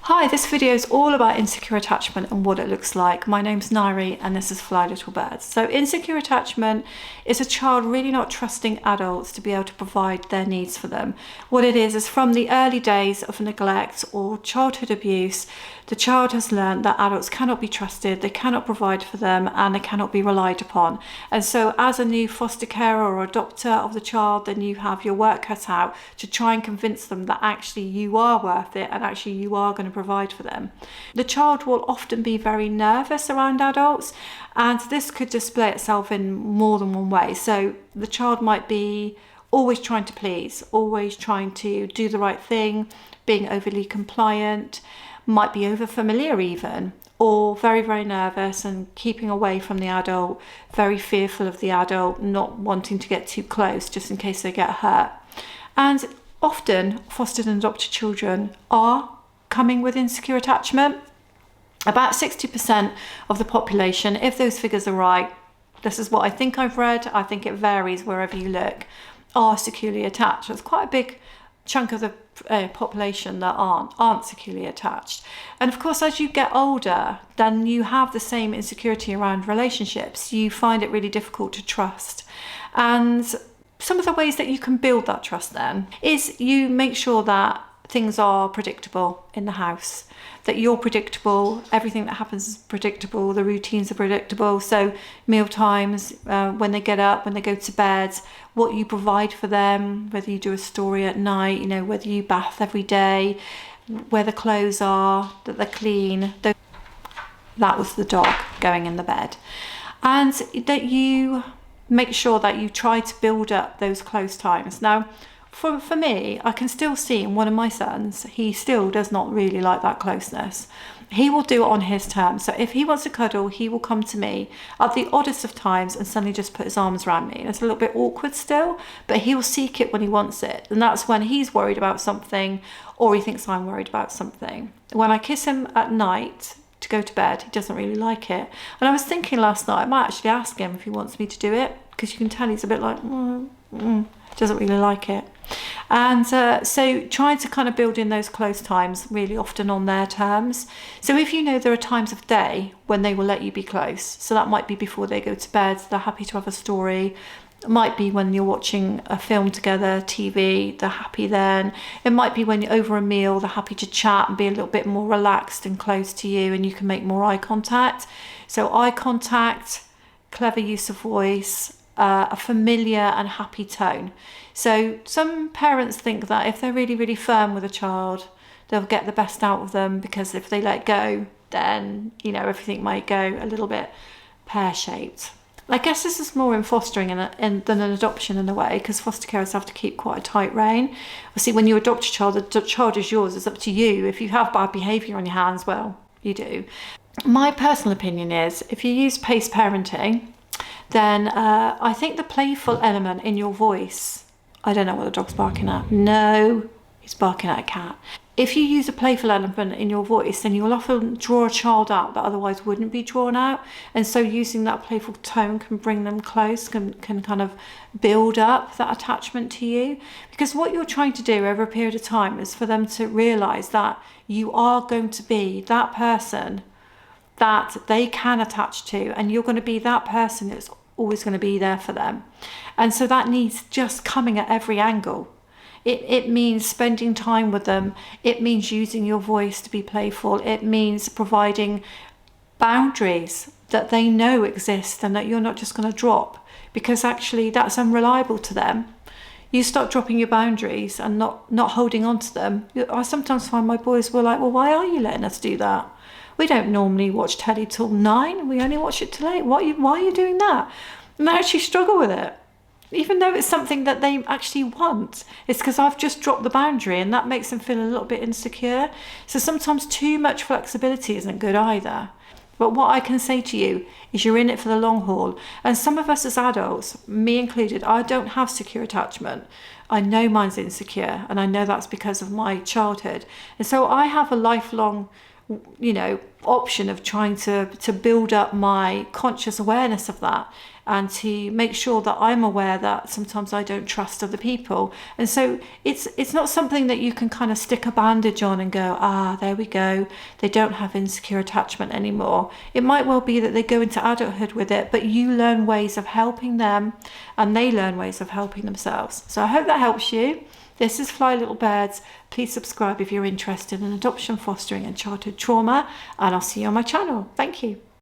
Hi, this video is all about insecure attachment and what it looks like. My name's Nairi and this is Fly Little Birds. So insecure attachment is a child really not trusting adults to be able to provide their needs for them. What it is from the early days of neglect or childhood abuse, the child has learned that adults cannot be trusted, they cannot provide for them, and they cannot be relied upon. And so as a new foster carer or adopter of the child, then you have your work cut out to try and convince them that actually you are worth it and actually you are going to provide for them. The child will often be very nervous around adults, and this could display itself in more than one way. So the child might be always trying to please, always trying to do the right thing, being overly compliant, might be over familiar even, or very, very nervous and keeping away from the adult, very fearful of the adult, not wanting to get too close just in case they get hurt. And often fostered and adopted children are coming with insecure attachment. About 60% of the population, if those figures are right, this is what I think I've read, I think it varies wherever you look, are securely attached. It's quite a big chunk of the population that aren't securely attached. And of course, as you get older, then you have the same insecurity around relationships. You find it really difficult to trust. And some of the ways that you can build that trust then is you make sure that things are predictable in the house, that you're predictable, everything that happens is predictable, the routines are predictable. So meal times, when they get up, when they go to bed, what you provide for them, whether you do a story at night, whether you bath every day, where the clothes are, that they're clean. That was the dog going in the bed. And that you make sure that you try to build up those close times. Now, for me, I can still see in one of my sons, he still does not really like that closeness. He will do it on his terms. So if he wants to cuddle, he will come to me at the oddest of times and suddenly just put his arms around me. And it's a little bit awkward still, but he will seek it when he wants it. And that's when he's worried about something or he thinks I'm worried about something. When I kiss him at night to go to bed, he doesn't really like it. And I was thinking last night, I might actually ask him if he wants me to do it, because you can tell he's a bit like, doesn't really like it. And so trying to kind of build in those close times really often on their terms. So if there are times of day when they will let you be close, so that might be before they go to bed, they're happy to have a story. It might be when you're watching a film together, TV, they're happy then. It might be when you're over a meal, they're happy to chat and be a little bit more relaxed and close to you, and you can make more eye contact. So eye contact, clever use of voice, a familiar and happy tone. So some parents think that if they're really, really firm with a child, they'll get the best out of them, because if they let go, then, everything might go a little bit pear-shaped. I guess this is more in fostering than an adoption in a way, because foster carers have to keep quite a tight rein. Obviously, when you adopt a child, the child is yours. It's up to you. If you have bad behaviour on your hands, well, you do. My personal opinion is, if you use pace parenting, then I think the playful element in your voice, I don't know what the dog's barking at. No, he's barking at a cat. If you use a playful element in your voice, then you'll often draw a child out that otherwise wouldn't be drawn out. And so using that playful tone can bring them close, can kind of build up that attachment to you. Because what you're trying to do over a period of time is for them to realise that you are going to be that person that they can attach to, and you're going to be that person that's always going to be there for them. And so that needs just coming at every angle. It means spending time with them. It means using your voice to be playful. It means providing boundaries that they know exist and that you're not just going to drop, because actually that's unreliable to them. You start dropping your boundaries and not holding on to them. I sometimes find my boys were like, well, why are you letting us do that? We don't normally watch telly till 9. We only watch it till 8. Why are you doing that? And they actually struggle with it. Even though it's something that they actually want. It's because I've just dropped the boundary, and that makes them feel a little bit insecure. So sometimes too much flexibility isn't good either. But what I can say to you is you're in it for the long haul. And some of us as adults, me included, I don't have secure attachment. I know mine's insecure, and I know that's because of my childhood. And so I have a lifelong option of trying to build up my conscious awareness of that, and to make sure that I'm aware that sometimes I don't trust other people. And so it's not something that you can kind of stick a bandage on and go, there we go, they don't have insecure attachment anymore. It might well be that they go into adulthood with it, but you learn ways of helping them and they learn ways of helping themselves. So I hope that helps you. This is Fly Little Birds. Please subscribe if you're interested in adoption, fostering and childhood trauma, and I'll see you on my channel. Thank you.